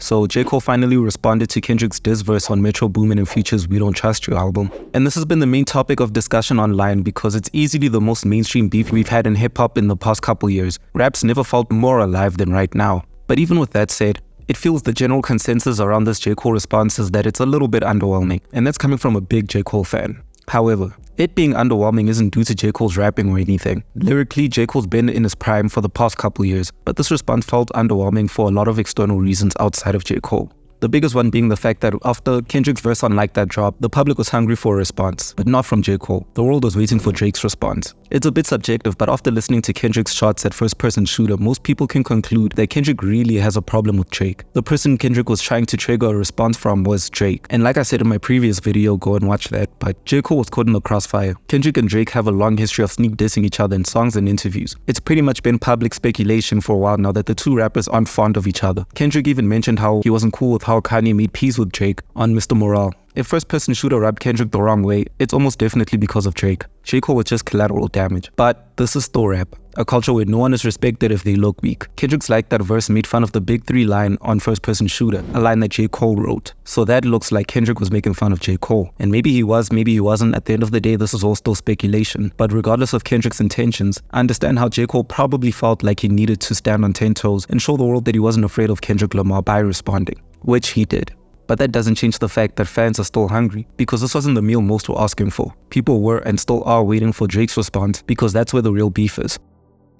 So J. Cole finally responded to Kendrick's diss verse on Metro Boomin and Future's We Don't Trust You album. And this has been the main topic of discussion online because it's easily the most mainstream beef we've had in hip-hop in the past couple years. Rap's never felt more alive than right now. But even with that said, it feels the general consensus around this J. Cole response is that it's a little bit underwhelming, and that's coming from a big J. Cole fan. However, it being underwhelming isn't due to J. Cole's rapping or anything. Lyrically, J. Cole's been in his prime for the past couple years, but this response felt underwhelming for a lot of external reasons outside of J. Cole. The biggest one being the fact that after Kendrick's verse on Like That drop, the public was hungry for a response, but not from J. Cole. The world was waiting for Drake's response. It's a bit subjective, but after listening to Kendrick's shots at first-person shooter, most people can conclude that Kendrick really has a problem with Drake. The person Kendrick was trying to trigger a response from was Drake. And like I said in my previous video, go and watch that, but J. Cole was caught in the crossfire. Kendrick and Drake have a long history of sneak dissing each other in songs and interviews. It's pretty much been public speculation for a while now that the two rappers aren't fond of each other. Kendrick even mentioned how he wasn't cool with how Kanye made peace with Drake on Mr. Morale. If first-person shooter rubbed Kendrick the wrong way, it's almost definitely because of Drake. J. Cole was just collateral damage. But this is still rap, a culture where no one is respected if they look weak. Kendrick's Like That verse made fun of the Big Three line on First-Person Shooter, a line that J. Cole wrote. So that looks like Kendrick was making fun of J. Cole. And maybe he was, maybe he wasn't. At the end of the day, this is all still speculation. But regardless of Kendrick's intentions, I understand how J. Cole probably felt like he needed to stand on 10 toes and show the world that he wasn't afraid of Kendrick Lamar by responding, which he did. But that doesn't change the fact that fans are still hungry, because this wasn't the meal most were asking for. People were and still are waiting for Drake's response, because that's where the real beef is.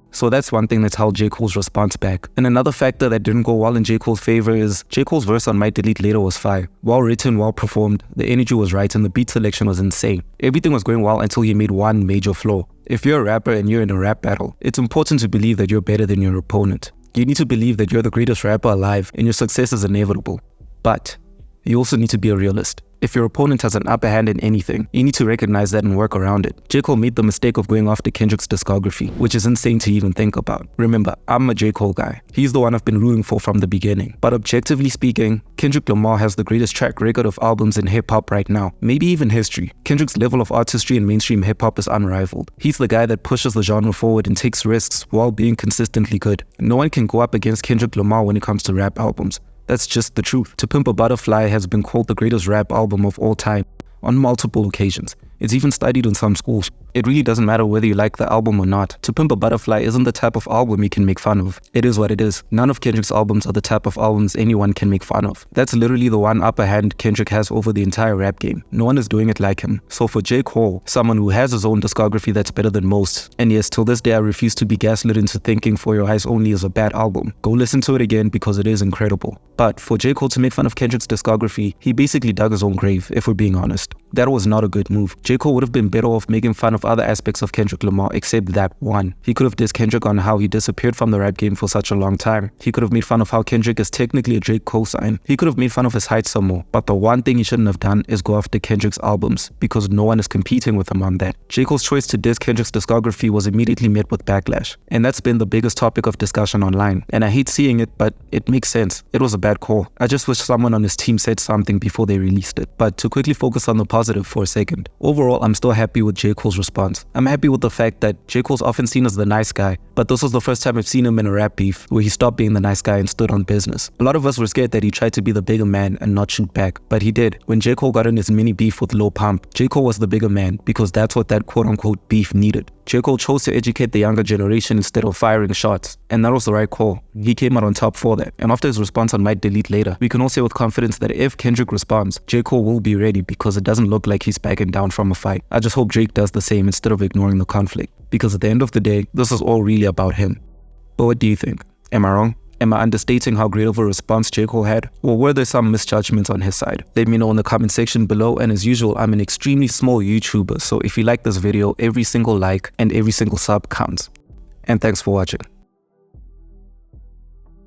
So that's one thing that's held J. Cole's response back. And another factor that didn't go well in J. Cole's favor is J. Cole's verse on Might Delete Later was fire. Well written, well performed, the energy was right, and the beat selection was insane. Everything was going well until he made one major flaw. If you're a rapper and you're in a rap battle, it's important to believe that you're better than your opponent. You need to believe that you're the greatest rapper alive and your success is inevitable. But you also need to be a realist. If your opponent has an upper hand in anything, you need to recognize that and work around it. J. Cole made the mistake of going after Kendrick's discography, which is insane to even think about. Remember, I'm a J. Cole guy. He's the one I've been rooting for from the beginning. But objectively speaking, Kendrick Lamar has the greatest track record of albums in hip-hop right now, maybe even history. Kendrick's level of artistry in mainstream hip-hop is unrivaled. He's the guy that pushes the genre forward and takes risks while being consistently good. No one can go up against Kendrick Lamar when it comes to rap albums. That's just the truth. To Pimp a Butterfly has been called the greatest rap album of all time on multiple occasions. It's even studied in some schools. It really doesn't matter whether you like the album or not. To Pimp a Butterfly isn't the type of album you can make fun of. It is what it is. None of Kendrick's albums are the type of albums anyone can make fun of. That's literally the one upper hand Kendrick has over the entire rap game. No one is doing it like him. So for J. Cole, someone who has his own discography that's better than most, and yes, till this day I refuse to be gaslit into thinking For Your Eyes Only is a bad album. Go listen to it again because it is incredible. But for J. Cole to make fun of Kendrick's discography, he basically dug his own grave, if we're being honest. That was not a good move. J. Cole would have been better off making fun of other aspects of Kendrick Lamar except that one. He could have dissed Kendrick on how he disappeared from the rap game for such a long time. He could have made fun of how Kendrick is technically a Drake cosign. He could have made fun of his height some more. But the one thing he shouldn't have done is go after Kendrick's albums, because no one is competing with him on that. J. Cole's choice to diss Kendrick's discography was immediately met with backlash. And that's been the biggest topic of discussion online. And I hate seeing it, but it makes sense. It was a bad call. I just wish someone on his team said something before they released it. But to quickly focus on the positive for a second. Overall, I'm still happy with J. Cole's response. I'm happy with the fact that J. Cole's often seen as the nice guy, but this was the first time I've seen him in a rap beef where he stopped being the nice guy and stood on business. A lot of us were scared that he tried to be the bigger man and not shoot back, but he did. When J. Cole got in his mini beef with Lil Pump, J. Cole was the bigger man because that's what that quote-unquote beef needed. J. Cole chose to educate the younger generation instead of firing shots, and that was the right call. He came out on top for that. And after his response on Might Delete Later, we can all say with confidence that if Kendrick responds, J. Cole will be ready because it doesn't look like he's backing down from a fight. I just hope Drake does the same instead of ignoring the conflict, because at the end of the day, this is all really about him. But what do you think? Am I wrong? Am I understating how great of a response J. Cole had? Or were there some misjudgments on his side? Let me know in the comment section below, and as usual, I'm an extremely small YouTuber, so if you like this video, every single like and every single sub counts. And thanks for watching.